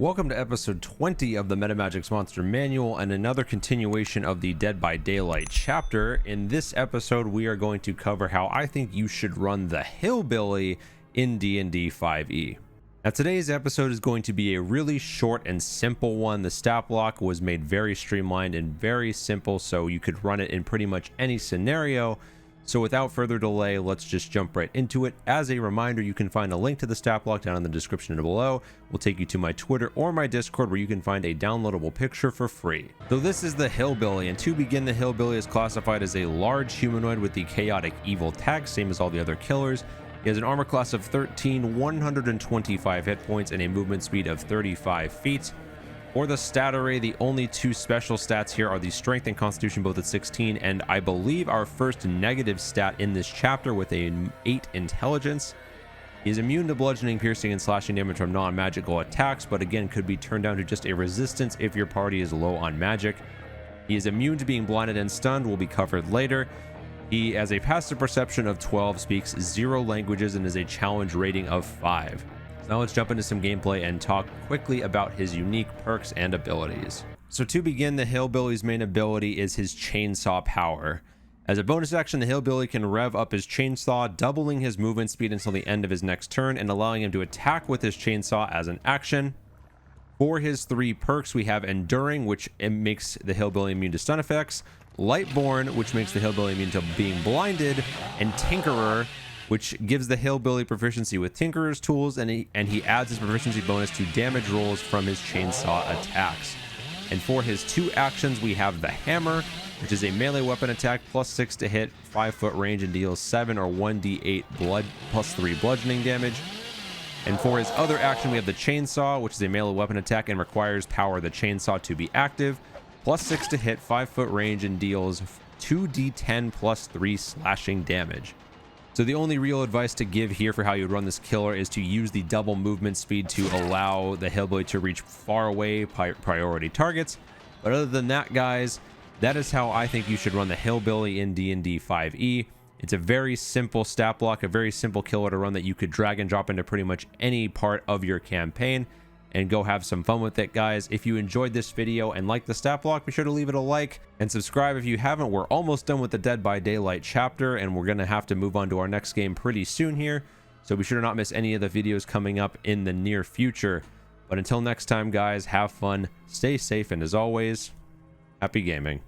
Welcome to episode 20 of the Metamagix Monster Manual and another continuation of the Dead by Daylight chapter. In this episode, we are going to cover how I think you should run the Hillbilly in DnD 5e. Now, today's episode is going to be a really short and simple one. The stat block was made very streamlined and very simple, so you could run it in pretty much any scenario. So without further delay, let's just jump right into it. As a reminder, you can find a link to the stat block down in the description below. We'll take you to my Twitter or my Discord where you can find a downloadable picture for free. So this is the Hillbilly, and to begin, the Hillbilly is classified as a large humanoid with the chaotic evil tag, same as all the other killers. He has an armor class of 13, 125 hit points, and a movement speed of 35 feet. For the stat array, the only two special stats here are the strength and constitution, both at 16, and I believe our first negative stat in this chapter with an 8 intelligence. He is immune to bludgeoning, piercing, and slashing damage from non-magical attacks, but again could be turned down to just a resistance if your party is low on magic. He is immune to being blinded and stunned, will be covered later. He has a passive perception of 12, speaks 0 languages, and is a challenge rating of 5. Now let's jump into some gameplay and talk quickly about his unique perks and abilities. So to begin, the Hillbilly's main ability is his chainsaw power. As a bonus action, the Hillbilly can rev up his chainsaw, doubling his movement speed until the end of his next turn and allowing him to attack with his chainsaw as an action. For his 3 perks, we have Enduring, which makes the Hillbilly immune to stun effects, Lightborn, which makes the Hillbilly immune to being blinded, and Tinkerer, which gives the Hillbilly proficiency with Tinkerer's tools, and he adds his proficiency bonus to damage rolls from his chainsaw attacks. And for his 2 actions, we have the Hammer, which is a melee weapon attack, +6 to hit, 5-foot range, and deals 7 or 1d8 +3 bludgeoning damage. And for his other action, we have the Chainsaw, which is a melee weapon attack and requires power of the chainsaw to be active, +6 to hit, 5-foot range, and deals 2d10 +3 slashing damage. So the only real advice to give here for how you run this killer is to use the double movement speed to allow the Hillbilly to reach far away priority targets. But other than that, guys, that is how I think you should run the Hillbilly in DnD 5e. It's a very simple stat block, a very simple killer to run that you could drag and drop into pretty much any part of your campaign and go have some fun with it, guys. If you enjoyed this video and like the stat block, be sure to leave it a like and subscribe if you haven't. We're almost done with the Dead by Daylight chapter, and we're gonna have to move on to our next game pretty soon here, so be sure to not miss any of the videos coming up in the near future. But until next time, guys, have fun, stay safe, and as always, happy gaming.